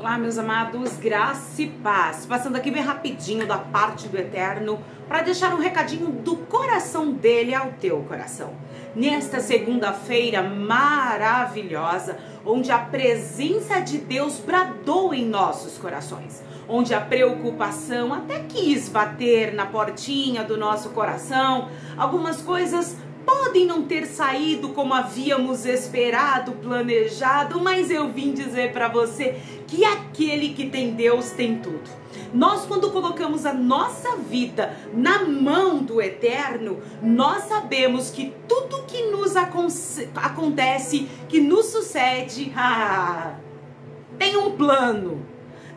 Olá, meus amados, graça e paz. Passando aqui bem rapidinho da parte do Eterno para deixar um recadinho do coração dele ao teu coração. Nesta segunda-feira maravilhosa, onde a presença de Deus bradou em nossos corações, onde a preocupação até quis bater na portinha do nosso coração, algumas coisas podem não ter saído como havíamos esperado, planejado, mas eu vim dizer para você que aquele que tem Deus tem tudo. Nós, quando colocamos a nossa vida na mão do Eterno, nós sabemos que tudo que nos acontece, que nos sucede, tem um plano.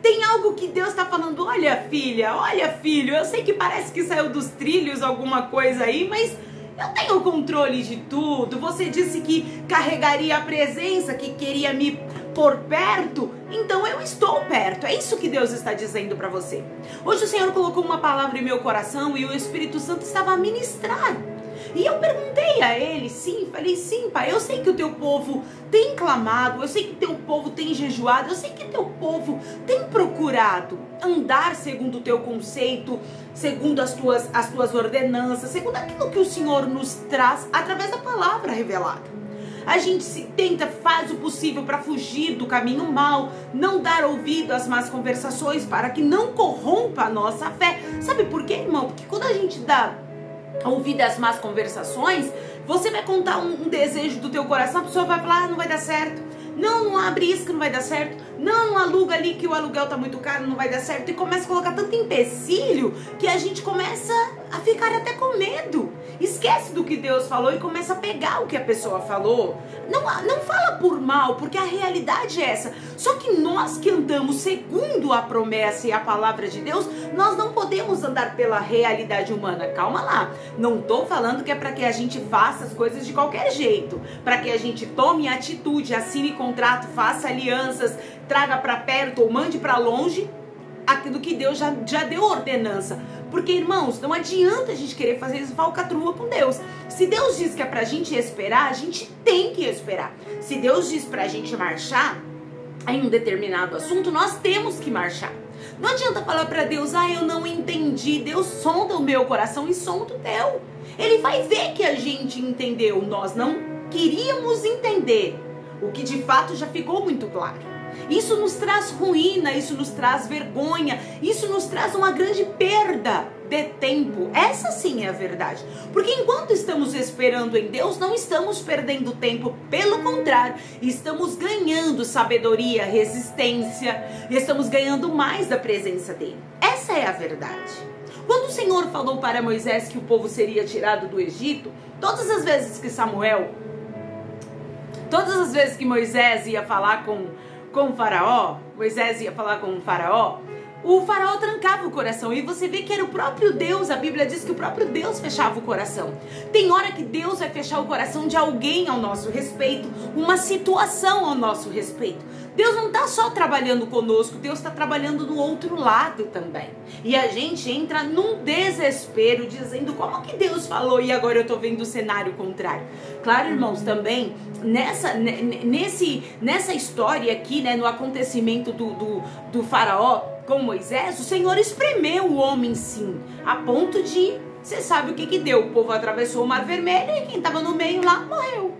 Tem algo que Deus está falando, olha filha, olha filho, eu sei que parece que saiu dos trilhos alguma coisa aí, mas eu tenho o controle de tudo. Você disse que carregaria a presença, que queria me pôr perto, então eu estou perto. É isso que Deus está dizendo para você. Hoje o Senhor colocou uma palavra em meu coração e o Espírito Santo estava a ministrar. E eu perguntei a ele, falei, sim, pai, eu sei que o teu povo tem clamado, eu sei que o teu povo tem jejuado, eu sei que o teu povo tem procurado andar segundo o teu conceito, segundo as tuas ordenanças, segundo aquilo que o Senhor nos traz através da palavra revelada. A gente faz o possível para fugir do caminho mau, não dar ouvido às más conversações para que não corrompa a nossa fé. Sabe por quê, irmão? Porque quando a gente dá ouvido às más conversações, você vai contar um desejo do teu coração, a pessoa vai falar, não vai dar certo. Não abre isso que não vai dar certo. Não aluga ali que o aluguel tá muito caro, não vai dar certo. E começa a colocar tanto empecilho que a gente começa a ficar até com medo. Esquece do que Deus falou e começa a pegar o que a pessoa falou. Não fala por mal, porque a realidade é essa. Só que nós que andamos segundo a promessa e a palavra de Deus, nós não podemos andar pela realidade humana. Calma lá. Não tô falando que é para que a gente faça as coisas de qualquer jeito. Para que a gente tome atitude, assine contrato, faça alianças, traga para perto ou mande para longe aquilo que Deus já deu ordenança. Porque, irmãos, não adianta a gente querer fazer isso falcatrua com Deus. Se Deus diz que é pra gente esperar, a gente tem que esperar. Se Deus diz pra gente marchar em um determinado assunto, nós temos que marchar. Não adianta falar pra Deus, eu não entendi. Deus sonda o meu coração e sonda o teu. Ele vai ver que a gente entendeu. Nós não queríamos entender o que de fato já ficou muito claro. Isso nos traz ruína, isso nos traz vergonha, isso nos traz uma grande perda de tempo. Essa sim é a verdade. Porque enquanto estamos esperando em Deus, não estamos perdendo tempo. Pelo contrário, estamos ganhando sabedoria, resistência, e estamos ganhando mais da presença dele. Essa é a verdade. Quando o Senhor falou para Moisés que o povo seria tirado do Egito, todas as vezes que Moisés ia falar com o faraó, o faraó trancava o coração. E você vê que era o próprio Deus, a Bíblia diz que o próprio Deus fechava o coração. Tem hora que Deus vai fechar o coração de alguém ao nosso respeito, uma situação ao nosso respeito. Deus não está só trabalhando conosco, Deus está trabalhando do outro lado também. E a gente entra num desespero, dizendo como que Deus falou e agora eu estou vendo o cenário contrário. Claro, irmãos, também nessa história aqui, né, no acontecimento do faraó com Moisés, o Senhor espremeu o homem sim, a ponto de, você sabe o que deu, o povo atravessou o Mar Vermelho e quem estava no meio lá morreu.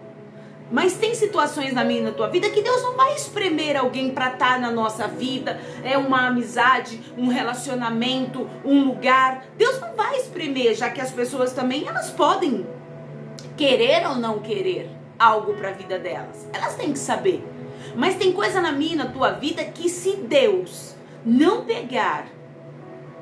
Mas tem situações na minha e na tua vida que Deus não vai espremer alguém para estar na nossa vida. É uma amizade, um relacionamento, um lugar. Deus não vai espremer, já que as pessoas também, elas podem querer ou não querer algo para a vida delas. Elas têm que saber. Mas tem coisa na minha e na tua vida que se Deus não pegar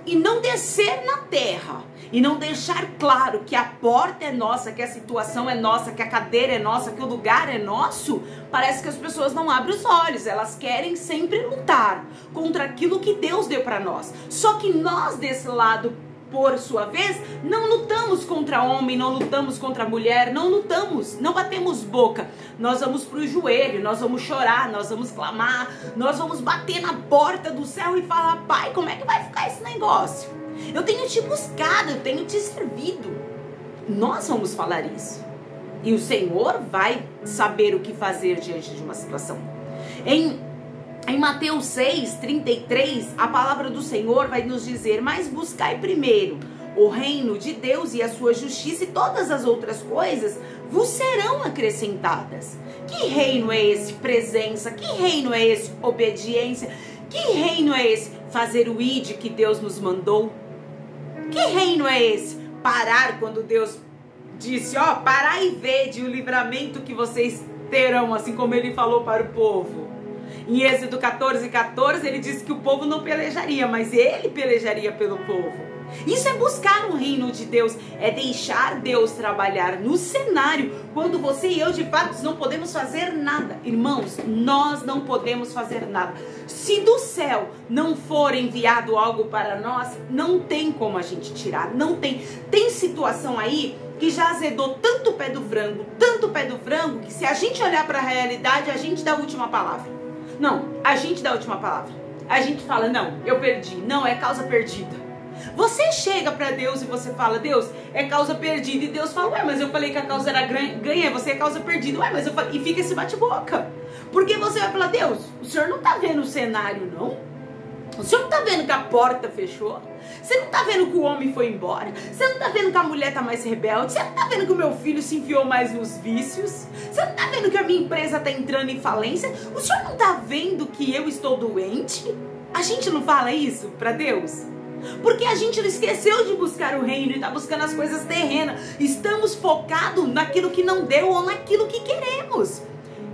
e não descer na terra e não deixar claro que a porta é nossa, que a situação é nossa, que a cadeira é nossa, que o lugar é nosso, parece que as pessoas não abrem os olhos. Elas querem sempre lutar contra aquilo que Deus deu para nós. Só que nós desse lado, por sua vez, não lutamos contra homem, não lutamos contra mulher, não lutamos, não batemos boca. Nós vamos pro joelho, nós vamos chorar, nós vamos clamar, nós vamos bater na porta do céu e falar, pai, como é que vai ficar esse negócio? Eu tenho te buscado, eu tenho te servido. Nós vamos falar isso. E o Senhor vai saber o que fazer diante de uma situação. Em Mateus 6:33, a palavra do Senhor vai nos dizer: mas buscai primeiro o reino de Deus e a sua justiça, e todas as outras coisas vos serão acrescentadas. Que reino é esse? Presença. Que reino é esse? Obediência. Que reino é esse? Fazer o id que Deus nos mandou. Que reino é esse? Parar quando Deus disse, ó, parar e vede o livramento que vocês terão, assim como ele falou para o povo. Em Êxodo 14:14, ele disse que o povo não pelejaria, mas ele pelejaria pelo povo. Isso é buscar o reino de Deus, é deixar Deus trabalhar no cenário, quando você e eu de fato não podemos fazer nada. Irmãos, nós não podemos fazer nada. Se do céu não for enviado algo para nós, não tem como a gente tirar, não tem. Tem situação aí que já azedou tanto o pé do frango, que se a gente olhar para a realidade, a gente dá a última palavra. Não, a gente dá a última palavra. A gente fala, não, eu perdi, não, é causa perdida. Você chega pra Deus e você fala, Deus, é causa perdida. E Deus fala, ué, mas eu falei que a causa era ganha, você é causa perdida. Ué, mas eu falei, e fica esse bate-boca. Porque você vai falar, Deus, o senhor não tá vendo o cenário, não? O senhor não tá vendo que a porta fechou? Você não tá vendo que o homem foi embora? Você não tá vendo que a mulher tá mais rebelde? Você não tá vendo que o meu filho se enfiou mais nos vícios? Você não tá vendo que a minha empresa tá entrando em falência? O senhor não tá vendo que eu estou doente? A gente não fala isso pra Deus? Porque a gente não esqueceu de buscar o reino e tá buscando as coisas terrenas. Estamos focados naquilo que não deu ou naquilo que queremos.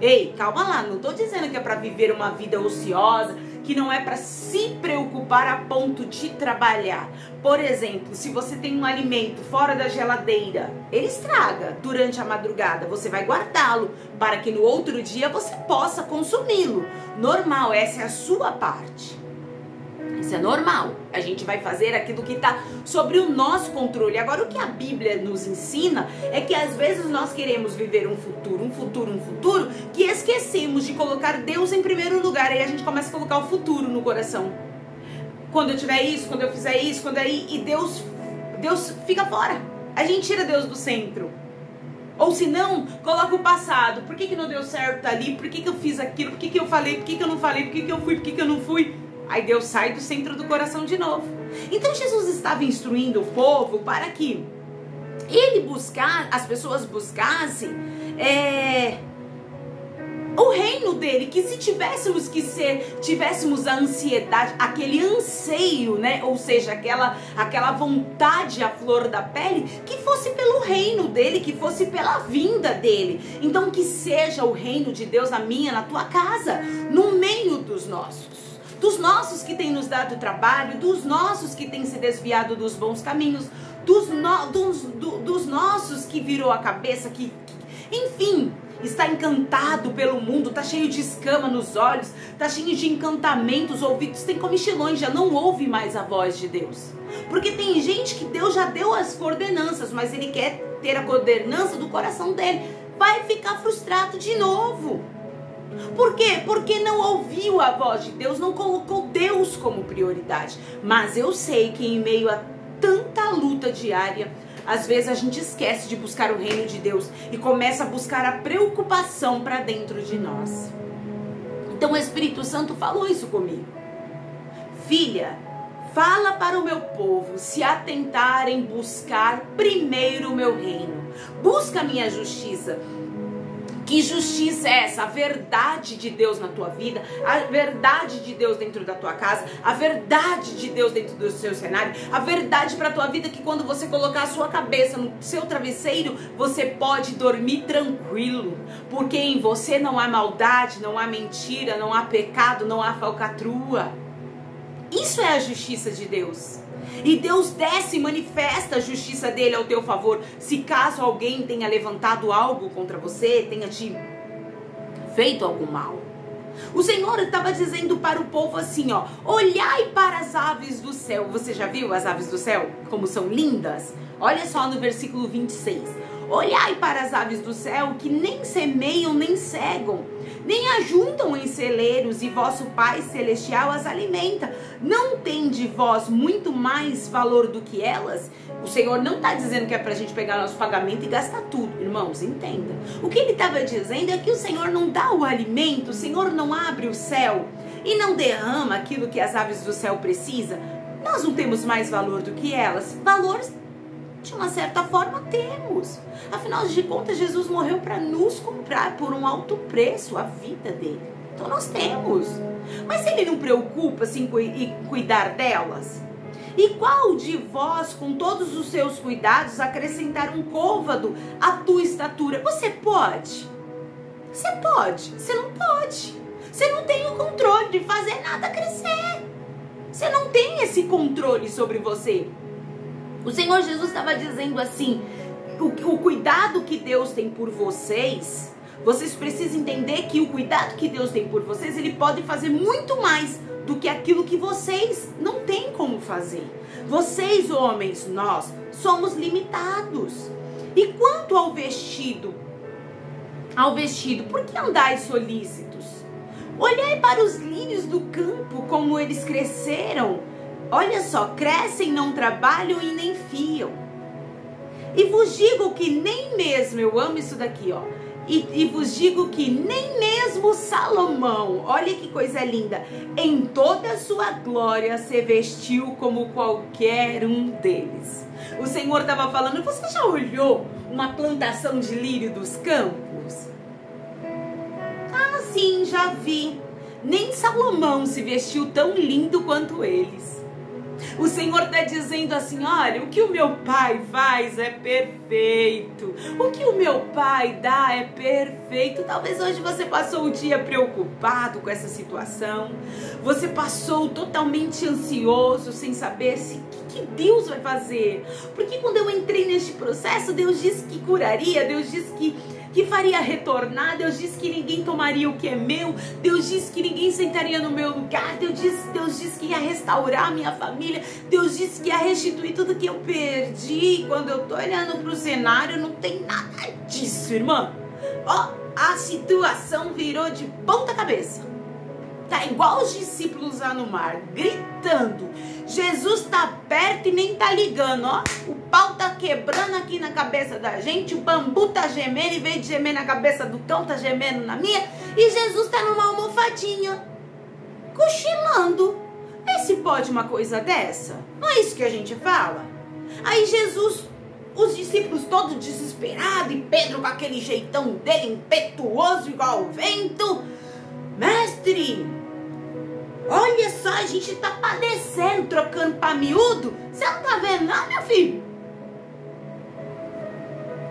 Ei, calma lá, não tô dizendo que é para viver uma vida ociosa, que não é para se preocupar a ponto de trabalhar. Por exemplo, se você tem um alimento fora da geladeira, ele estraga durante a madrugada, você vai guardá-lo para que no outro dia você possa consumi-lo. Normal, essa é a sua parte. Isso é normal. A gente vai fazer aquilo que está sobre o nosso controle. Agora, o que a Bíblia nos ensina é que às vezes nós queremos viver um futuro, que esquecemos de colocar Deus em primeiro lugar. Aí a gente começa a colocar o futuro no coração. Quando eu tiver isso, quando eu fizer isso, quando aí... E Deus fica fora. A gente tira Deus do centro. Ou se não, coloca o passado. Por que não deu certo ali? Por que eu fiz aquilo? Por que eu falei? Por que eu não falei? Por que eu fui? Por que eu não fui? Aí Deus sai do centro do coração de novo. Então Jesus estava instruindo o povo para que as pessoas buscassem o reino dele, que se tivéssemos a ansiedade, aquele anseio, né? Ou seja, aquela vontade à flor da pele, que fosse pelo reino dele, que fosse pela vinda dele. Então que seja o reino de Deus na minha, na tua casa, no meio dos nossos que têm nos dado trabalho, dos nossos que têm se desviado dos bons caminhos, dos nossos que virou a cabeça, enfim, está encantado pelo mundo, está cheio de escama nos olhos, está cheio de encantamentos, ouvidos tem comichilões, já não ouve mais a voz de Deus. Porque tem gente que Deus já deu as coordenanças, mas ele quer ter a coordenança do coração dele, vai ficar frustrado de novo. Por quê? Porque não ouviu a voz de Deus, não colocou Deus como prioridade. Mas eu sei que em meio a tanta luta diária, às vezes a gente esquece de buscar o reino de Deus e começa a buscar a preocupação para dentro de nós. Então o Espírito Santo falou isso comigo. Filha, fala para o meu povo se atentarem buscar primeiro o meu reino. Busca a minha justiça. Que justiça é essa? A verdade de Deus na tua vida, a verdade de Deus dentro da tua casa, a verdade de Deus dentro do seu cenário, a verdade para a tua vida, que quando você colocar a sua cabeça no seu travesseiro, você pode dormir tranquilo, porque em você não há maldade, não há mentira, não há pecado, não há falcatrua. Isso é a justiça de Deus. E Deus desce e manifesta a justiça dele ao teu favor, se caso alguém tenha levantado algo contra você, tenha te feito algum mal. O Senhor estava dizendo para o povo assim, ó, olhai para as aves do céu. Você já viu as aves do céu? Como são lindas? Olha só no versículo 26. Olhai para as aves do céu, que nem semeiam, nem cegam, nem ajuntam em celeiros, e vosso Pai Celestial as alimenta. Não tem de vós muito mais valor do que elas? O Senhor não está dizendo que é para a gente pegar nosso pagamento e gastar tudo. Irmãos, entenda. O que ele estava dizendo é que o Senhor não dá o alimento, o Senhor não abre o céu e não derrama aquilo que as aves do céu precisam, nós não temos mais valor do que elas? Valores, de uma certa forma, temos. Afinal de contas, Jesus morreu para nos comprar por um alto preço a vida dele. Então nós temos. Mas ele não preocupa-se em cuidar delas? E qual de vós, com todos os seus cuidados, acrescentar um côvado à tua estatura? Você pode? Você pode? Você não pode. Você não tem o controle de fazer nada crescer. Você não tem esse controle sobre você. O Senhor Jesus estava dizendo assim, o cuidado que Deus tem por vocês, vocês precisam entender que o cuidado que Deus tem por vocês, Ele pode fazer muito mais do que aquilo que vocês não têm como fazer. Vocês, homens, nós, somos limitados. E quanto ao vestido, por que andais solícitos? Olhai para os lírios do campo, como eles cresceram. Olha só, crescem, não trabalham e nem fiam. E vos digo que nem mesmo, eu amo isso daqui, ó. E vos digo que nem mesmo Salomão, olha que coisa linda, em toda a sua glória se vestiu como qualquer um deles. O Senhor estava falando, você já olhou uma plantação de lírio dos campos? Ah, sim, já vi. Nem Salomão se vestiu tão lindo quanto eles. O Senhor está dizendo assim, olha, o que o meu Pai faz é perfeito. O que o meu Pai dá é perfeito. Talvez hoje você passou o dia preocupado com essa situação. Você passou totalmente ansioso, sem saber o que Deus vai fazer. Porque quando eu entrei neste processo, Deus disse que curaria, Deus disse que faria retornar, Deus disse que ninguém tomaria o que é meu, Deus disse que ninguém sentaria no meu lugar, Deus disse que ia restaurar a minha família, Deus disse que ia restituir tudo que eu perdi. Quando eu tô olhando pro cenário, não tem nada disso, irmã. Ó, a situação virou de ponta cabeça. Tá igual os discípulos lá no mar, gritando. Jesus tá perto e nem tá ligando, ó. O pau tá quebrando aqui na cabeça da gente, o bambu tá gemendo, em vez de gemer na cabeça do cão, tá gemendo na minha. E Jesus tá numa almofadinha, cochilando. Vê se pode uma coisa dessa. Não é isso que a gente fala? Aí Jesus, os discípulos todos desesperados, e Pedro com aquele jeitão dele, impetuoso igual o vento. Mestre, olha só, a gente tá padecendo, trocando pra miúdo. Você não tá vendo não, meu filho?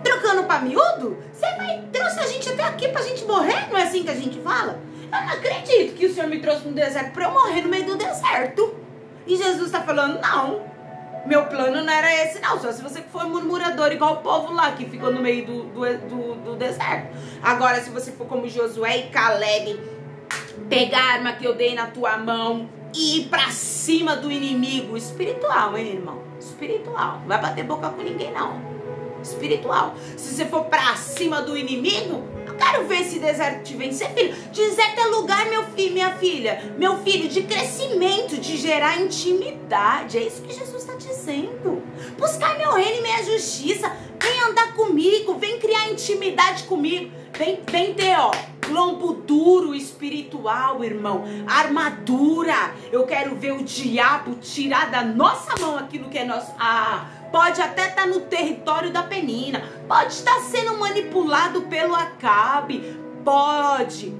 Trocando pra miúdo? Você trouxe a gente até aqui pra gente morrer? Não é assim que a gente fala? Eu não acredito que o Senhor me trouxe no deserto pra eu morrer no meio do deserto. E Jesus tá falando, não, meu plano não era esse não, só se você for murmurador igual o povo lá que ficou no meio do deserto. Agora se você for como Josué e Caleb, pegar a arma que eu dei na tua mão e ir pra cima do inimigo. Espiritual, hein, irmão? Espiritual. Não vai bater boca com ninguém, não. Espiritual. Se você for pra cima do inimigo, eu quero ver esse deserto te vencer, filho. Deserto é lugar, meu filho, minha filha, meu filho, de crescimento, de gerar intimidade. É isso que Jesus está dizendo. Buscar meu reino e minha justiça. Vem andar comigo, vem criar intimidade comigo. Vem ter, ó, lombo duro espiritual, irmão. Armadura. Eu quero ver o diabo tirar da nossa mão aquilo que é nosso. Ah, pode até estar no território da Penina. Pode estar sendo manipulado pelo Acabe. Pode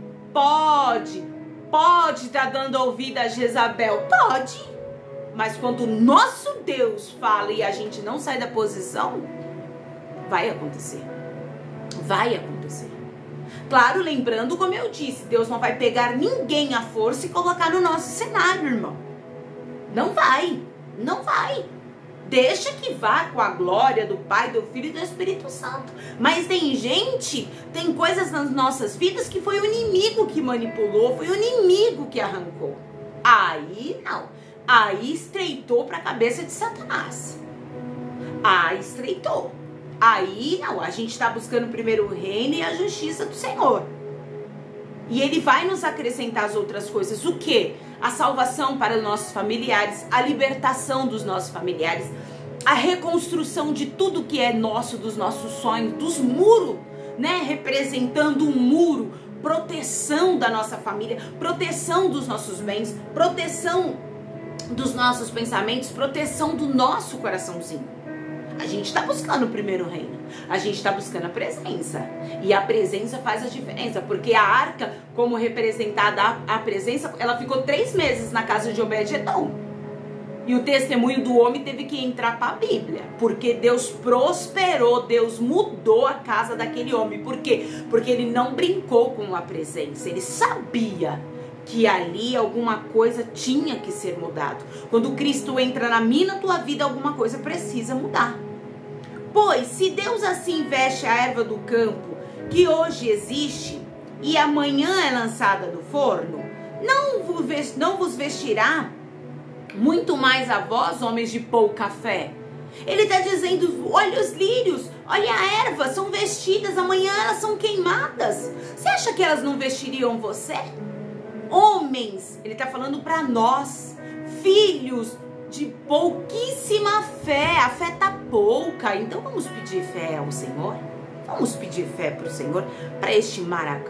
estar dando ouvido a Jezabel. Pode. Mas quando o nosso Deus fala e a gente não sai da posição, vai acontecer. Vai acontecer. Claro, lembrando, como eu disse, Deus não vai pegar ninguém à força e colocar no nosso cenário, irmão. Não vai. Não vai. Deixa que vá com a glória do Pai, do Filho e do Espírito Santo. Mas tem gente, tem coisas nas nossas vidas que foi o inimigo que manipulou, foi o inimigo que arrancou. Aí não. Aí estreitou para a cabeça de Satanás. Aí estreitou. Aí não, a gente está buscando primeiro o reino e a justiça do Senhor. E Ele vai nos acrescentar as outras coisas. O quê? A salvação para os nossos familiares, a libertação dos nossos familiares, a reconstrução de tudo que é nosso, dos nossos sonhos, dos muros, né? Representando um muro proteção da nossa família, proteção dos nossos bens, proteção dos nossos pensamentos, proteção do nosso coraçãozinho. A gente está buscando o primeiro reino, a gente está buscando a presença, e a presença faz a diferença, porque a arca, como representada a presença, ela ficou 3 meses na casa de Obed-Edom, e o testemunho do homem teve que entrar para a Bíblia, porque Deus prosperou, Deus mudou a casa daquele homem. Por quê? Porque ele não brincou com a presença, ele sabia que ali alguma coisa tinha que ser mudado. Quando Cristo entra na minha, na tua vida, alguma coisa precisa mudar. Pois se Deus assim veste a erva do campo, que hoje existe, e amanhã é lançada no forno, não vos vestirá muito mais a vós, homens de pouca fé? Ele está dizendo, olha os lírios, olha a erva, são vestidas, amanhã elas são queimadas. Você acha que elas não vestiriam você? Homens, ele está falando para nós, filhos de pouquíssima fé, a fé está pouca, então vamos pedir fé ao Senhor? Vamos pedir fé para o Senhor, para este mar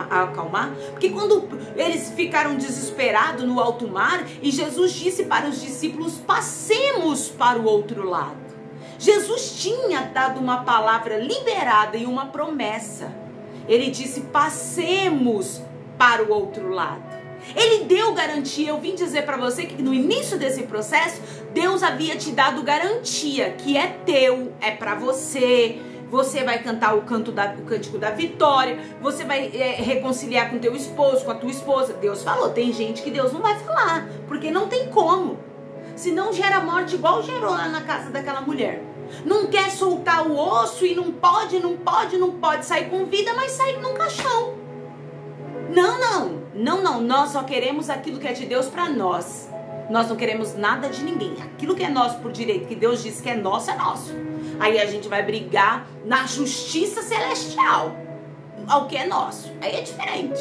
acalmar? Porque quando eles ficaram desesperados no alto mar, e Jesus disse para os discípulos, passemos para o outro lado. Jesus tinha dado uma palavra liberada e uma promessa. Ele disse, passemos para o outro lado. Ele deu garantia. Eu vim dizer para você que no início desse processo, Deus havia te dado garantia, que é teu, é para você. Você vai cantar o cântico da vitória, você vai reconciliar com teu esposo, com a tua esposa. Deus falou, tem gente que Deus não vai falar, porque não tem como. Senão gera morte igual gerou lá na casa daquela mulher. Não quer soltar o osso e não pode sair com vida, mas sair num caixão. Não, nós só queremos aquilo que é de Deus para nós. Nós não queremos nada de ninguém. Aquilo que é nosso por direito, que Deus disse que é nosso, é nosso. Aí a gente vai brigar na justiça celestial ao que é nosso. Aí é diferente.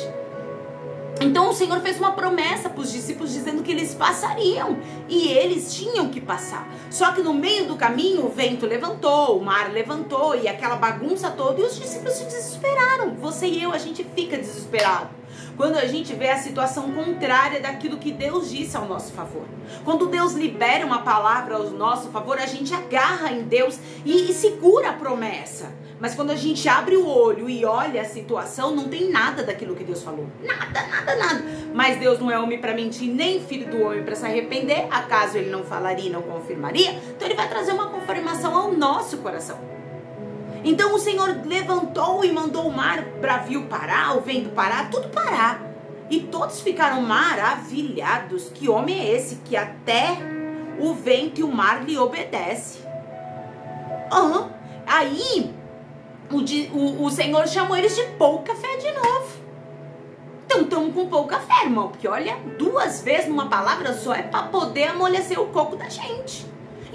Então o Senhor fez uma promessa para os discípulos dizendo que eles passariam. E eles tinham que passar. Só que no meio do caminho o vento levantou, o mar levantou e aquela bagunça toda. E os discípulos se desesperaram. Você e eu, a gente fica desesperado quando a gente vê a situação contrária daquilo que Deus disse ao nosso favor. Quando Deus libera uma palavra ao nosso favor, a gente agarra em Deus e segura a promessa. Mas quando a gente abre o olho e olha a situação, não tem nada daquilo que Deus falou. Nada. Mas Deus não é homem para mentir, nem filho do homem para se arrepender. Acaso ele não falaria e não confirmaria? Então ele vai trazer uma confirmação ao nosso coração. Então o Senhor levantou e mandou o mar bravio parar, o vento parar, tudo parar. E todos ficaram maravilhados. Que homem é esse que até o vento e o mar lhe obedecem? Aí o Senhor chamou eles de pouca fé de novo. Então estamos com pouca fé, irmão. Porque olha, 2 vezes numa palavra só é para poder amolecer o coco da gente.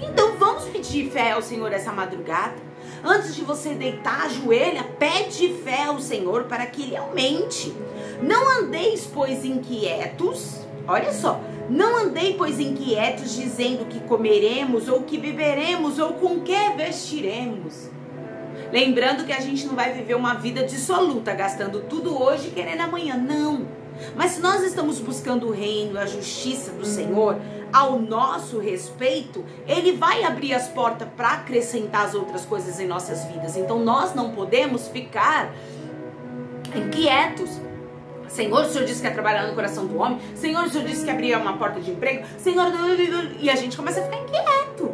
Então vamos pedir fé ao Senhor essa madrugada. Antes de você deitar, ajoelha, pede fé ao Senhor para que Ele aumente. Não andeis, pois, inquietos. Olha só. Não andei, pois, inquietos, dizendo que comeremos, ou que beberemos, ou com que vestiremos. Lembrando que a gente não vai viver uma vida dissoluta, gastando tudo hoje e querendo amanhã. Não. Mas se nós estamos buscando o reino, a justiça do Senhor ao nosso respeito, Ele vai abrir as portas para acrescentar as outras coisas em nossas vidas. Então nós não podemos ficar inquietos. Senhor, o Senhor disse que ia trabalhar no coração do homem. Senhor, o Senhor disse que abria uma porta de emprego. Senhor, e a gente começa a ficar inquieto.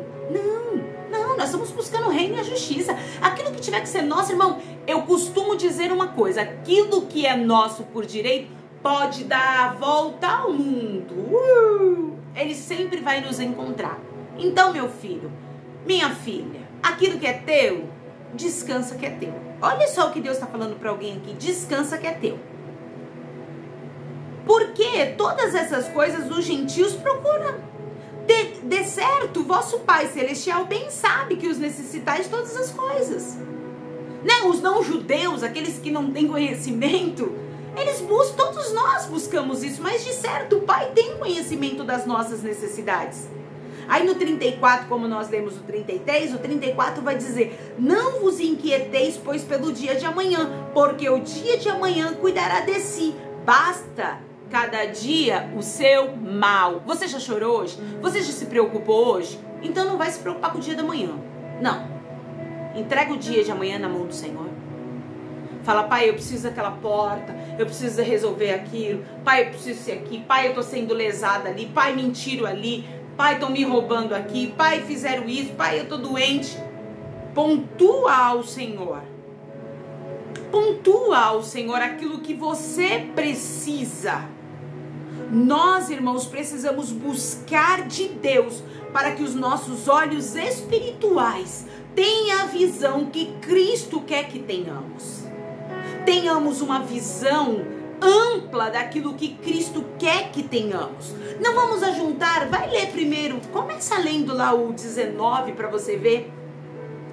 Não, nós estamos buscando o reino e a justiça. Aquilo que tiver que ser nosso, irmão, eu costumo dizer uma coisa: aquilo que é nosso por direito pode dar a volta ao mundo. Ele sempre vai nos encontrar. Então, meu filho, minha filha, aquilo que é teu, descansa que é teu. Olha só o que Deus está falando para alguém aqui: descansa que é teu. Porque todas essas coisas os gentios procuram. De certo, vosso Pai Celestial bem sabe que os necessitais de todas as coisas. Né? Os não-judeus, aqueles que não têm conhecimento, eles buscam, todos nós buscamos isso, mas de certo o Pai tem conhecimento das nossas necessidades. Aí no 34, como nós lemos o 33, o 34 vai dizer: não vos inquieteis, pois pelo dia de amanhã, porque o dia de amanhã cuidará de si. Basta cada dia o seu mal. Você já chorou hoje? Você já se preocupou hoje? Então não vai se preocupar com o dia da manhã. Não. Entrega o dia de amanhã na mão do Senhor. Fala: pai, eu preciso daquela porta, eu preciso resolver aquilo, pai, eu preciso ser aqui, pai, eu tô sendo lesada ali, pai, mentiram ali, pai, estão me roubando aqui, pai, fizeram isso, pai, eu tô doente. Pontua ao Senhor. Pontua ao Senhor aquilo que você precisa. Nós, irmãos, precisamos buscar de Deus para que os nossos olhos espirituais tenham a visão que Cristo quer que tenhamos. Tenhamos uma visão ampla daquilo que Cristo quer que tenhamos. Não vamos ajuntar, vai ler primeiro, começa lendo lá o 19 para você ver.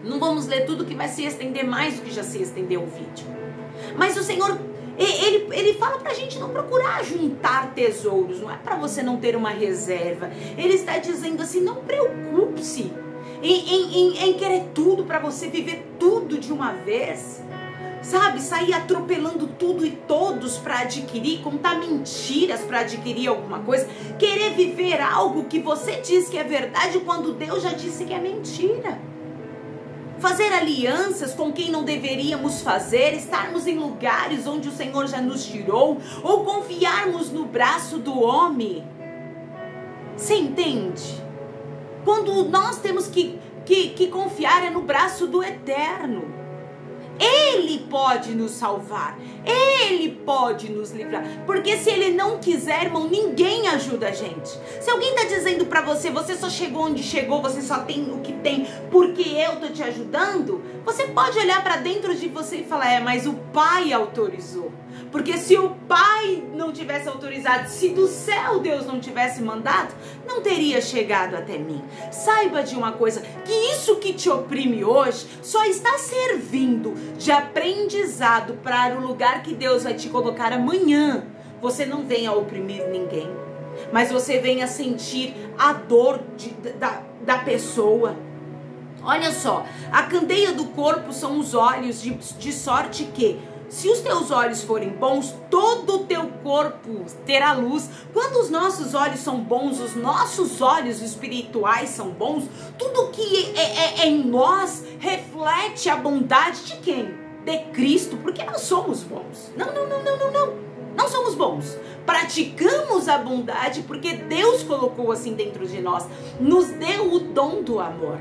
Não vamos ler tudo que vai se estender mais do que já se estendeu o vídeo. Mas o Senhor, Ele fala pra gente não procurar juntar tesouros, não é para você não ter uma reserva. Ele está dizendo assim: não preocupe-se em querer tudo para você viver tudo de uma vez. Sabe, sair atropelando tudo e todos para adquirir, contar mentiras para adquirir alguma coisa, querer viver algo que você diz que é verdade quando Deus já disse que é mentira. Fazer alianças com quem não deveríamos fazer, estarmos em lugares onde o Senhor já nos tirou, ou confiarmos no braço do homem. Você entende? Quando nós temos que confiar é no braço do Eterno. Ele pode nos salvar, Ele pode nos livrar, porque se Ele não quiser, irmão, ninguém ajuda a gente. Se alguém está dizendo para você, você só chegou onde chegou, você só tem o que tem porque eu tô te ajudando, você pode olhar para dentro de você e falar: mas o Pai autorizou. Porque se o Pai não tivesse autorizado, se do céu Deus não tivesse mandado, não teria chegado até mim. Saiba de uma coisa, que isso que te oprime hoje só está servindo de aprendizado para o lugar que Deus vai te colocar amanhã. Você não venha oprimir ninguém, mas você venha sentir a dor da pessoa. Olha só, a candeia do corpo são os olhos, de sorte que, se os teus olhos forem bons, todo o teu corpo terá luz. Quando os nossos olhos são bons, os nossos olhos espirituais são bons, tudo que é em nós reflete a bondade de quem? De Cristo, porque nós somos bons. Não somos bons. Praticamos a bondade porque Deus colocou assim dentro de nós. Nos deu o dom do amor.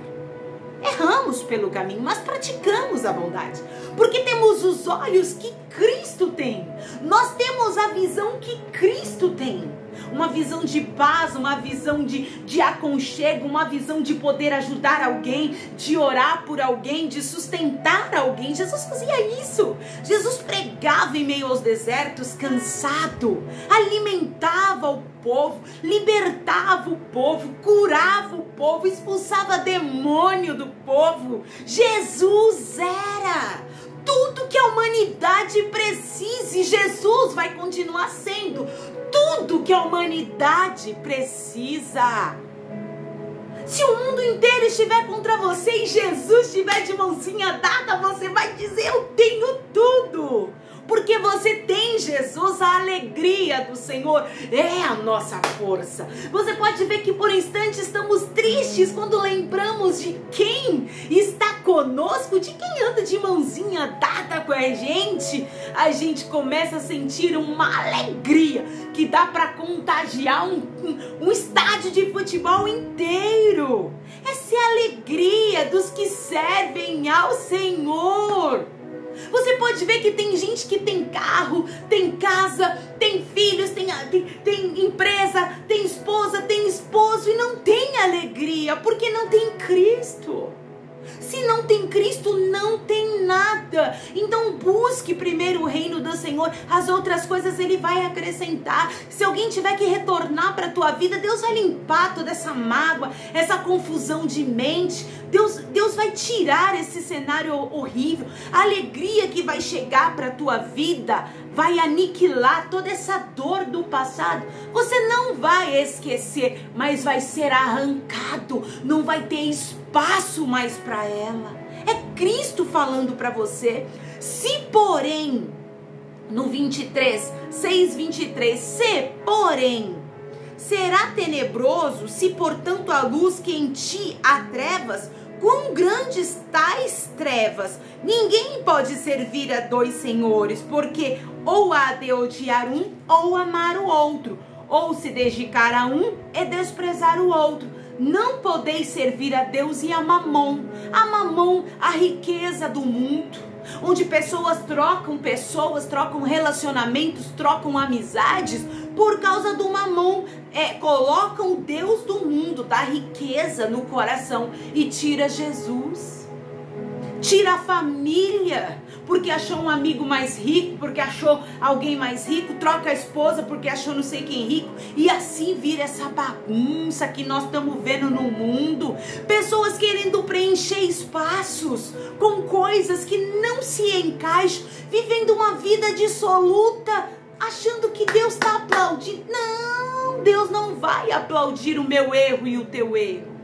Erramos pelo caminho, mas praticamos a bondade, porque temos os olhos que Cristo tem. Nós temos a visão que Cristo tem. Uma visão de paz, uma visão de aconchego, uma visão de poder ajudar alguém, de orar por alguém, de sustentar alguém. Jesus fazia isso. Jesus pregava em meio aos desertos, cansado, alimentava o povo, libertava o povo, curava o povo, expulsava demônio do povo. Jesus era tudo que a humanidade precisa, e Jesus vai continuar sendo tudo que a humanidade precisa. Se o mundo inteiro estiver contra você e Jesus estiver de mãozinha dada, você vai dizer: eu tenho tudo. Porque você tem Jesus, a alegria do Senhor é a nossa força. Você pode ver que por instantes estamos tristes quando lembramos de quem está conosco, de quem anda de mãozinha dada com a gente começa a sentir uma alegria que dá para contagiar um estádio de futebol inteiro. Essa é a alegria dos que servem ao Senhor. Você pode ver que tem gente que tem carro, tem casa, tem filhos, tem empresa, tem esposa, tem esposo e não tem alegria, porque não tem Cristo. Se não tem Cristo, não tem nada. Então busque primeiro o reino do Senhor, as outras coisas Ele vai acrescentar. Se alguém tiver que retornar para a tua vida, Deus vai limpar toda essa mágoa, essa confusão de mente. Deus vai tirar esse cenário horrível. A alegria que vai chegar para a tua vida vai aniquilar toda essa dor do passado. Você não vai esquecer, mas vai ser arrancado. Não vai ter espaço mais para ela. É Cristo falando para você. Se porém, no 6:23, se porém será tenebroso, se portanto a luz que em ti há trevas, quão grandes tais trevas! Ninguém pode servir a dois senhores, porque ou há de odiar um, ou amar o outro, ou se dedicar a um e desprezar o outro. Não podeis servir a Deus e a Mamon, a riqueza do mundo, onde pessoas, trocam relacionamentos, trocam amizades por causa do Mamon. Colocam o Deus do mundo, da riqueza no coração e tira Jesus, tira a família, porque achou um amigo mais rico, porque achou alguém mais rico, troca a esposa porque achou não sei quem rico, e assim vira essa bagunça que nós estamos vendo no mundo. Pessoas querendo preencher espaços com coisas que não se encaixam, vivendo uma vida dissoluta, achando que Deus está aplaudindo. Não, Deus não vai aplaudir o meu erro e o teu erro.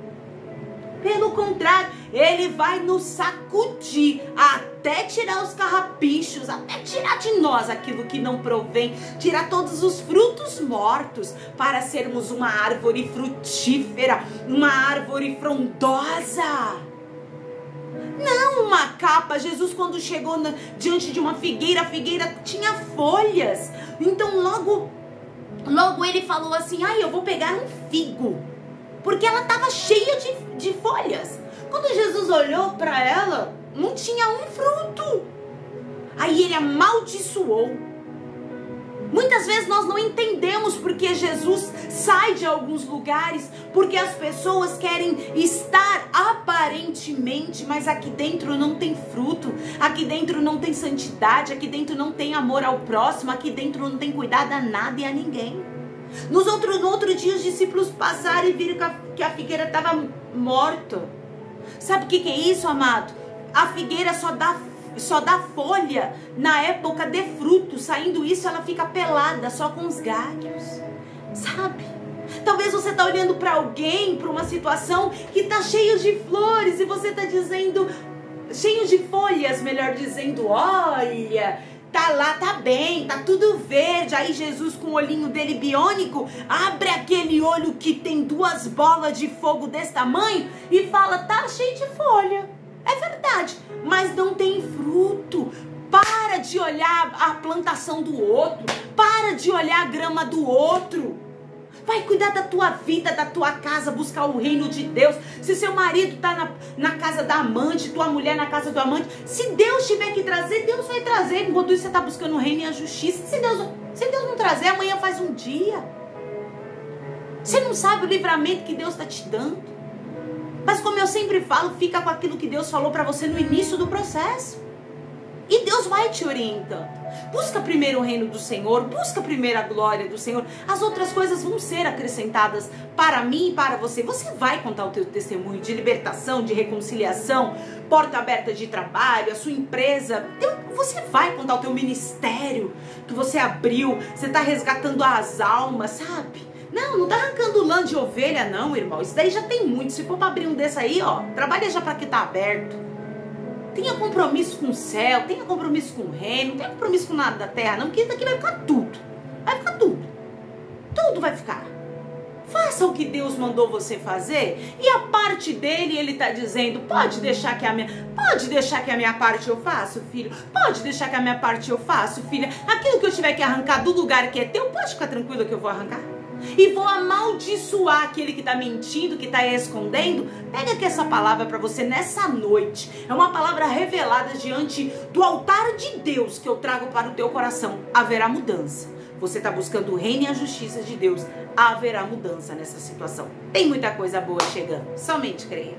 Pelo contrário, Ele vai nos sacudir até tirar os carrapichos, até tirar de nós aquilo que não provém, tirar todos os frutos mortos, para sermos uma árvore frutífera, uma árvore frondosa. Não uma capa. Jesus, quando chegou diante de uma figueira, a figueira tinha folhas. Então logo Ele falou assim: eu vou pegar um figo, porque ela estava cheia de folhas. Quando Jesus olhou para ela, não tinha um fruto. Aí Ele amaldiçoou. Muitas vezes nós não entendemos porque Jesus sai de alguns lugares, porque as pessoas querem estar aparentemente, mas aqui dentro não tem fruto, aqui dentro não tem santidade, aqui dentro não tem amor ao próximo, aqui dentro não tem cuidado a nada e a ninguém. No outro dia os discípulos passaram e viram que a figueira estava morta. Sabe o que é isso, amado? A figueira só dá folha na época de fruto. Saindo isso, ela fica pelada, só com os galhos. Sabe? Talvez você está olhando para alguém, para uma situação que está cheio de flores, e você está dizendo, cheio de folhas, melhor dizendo, olha, tá lá, tá bem, tá tudo verde. Aí Jesus, com o olhinho dele biônico, abre aquele olho que tem 2 bolas de fogo desse tamanho e fala, tá cheio de folha. É verdade, mas não tem fruto. Para de olhar a plantação do outro, para de olhar a grama do outro. Vai cuidar da tua vida, da tua casa, buscar o reino de Deus. Se seu marido está na casa da amante, tua mulher na casa do amante, se Deus tiver que trazer, Deus vai trazer. Enquanto isso você está buscando o reino e a justiça. Se Deus não trazer, amanhã faz um dia. Você não sabe o livramento que Deus está te dando. Mas como eu sempre falo, fica com aquilo que Deus falou para você no início do processo. E Deus vai te orientando. Busca primeiro o reino do Senhor, busca primeiro a glória do Senhor. As outras coisas vão ser acrescentadas para mim e para você. Você vai contar o teu testemunho de libertação, de reconciliação, porta aberta de trabalho, a sua empresa. Você vai contar o teu ministério que você abriu. Você está resgatando as almas, sabe? Não tá arrancando lã de ovelha não, irmão. Isso daí já tem muito. Se for para abrir um desse aí, trabalha já para que tá aberto. Tenha compromisso com o céu, tenha compromisso com o reino, não tenha compromisso com nada da terra não, porque isso daqui vai ficar tudo. Vai ficar tudo. Tudo vai ficar. Faça o que Deus mandou você fazer, e a parte dele, ele tá dizendo, pode deixar que a minha parte eu faço, filho. Pode deixar que a minha parte eu faço, filha. Aquilo que eu tiver que arrancar do lugar que é teu, pode ficar tranquilo que eu vou arrancar. E vou amaldiçoar aquele que está mentindo, que está escondendo. Pega aqui essa palavra para você nessa noite. É uma palavra revelada diante do altar de Deus que eu trago para o teu coração. Haverá mudança. Você está buscando o reino e a justiça de Deus. Haverá mudança nessa situação. Tem muita coisa boa chegando. Somente creia.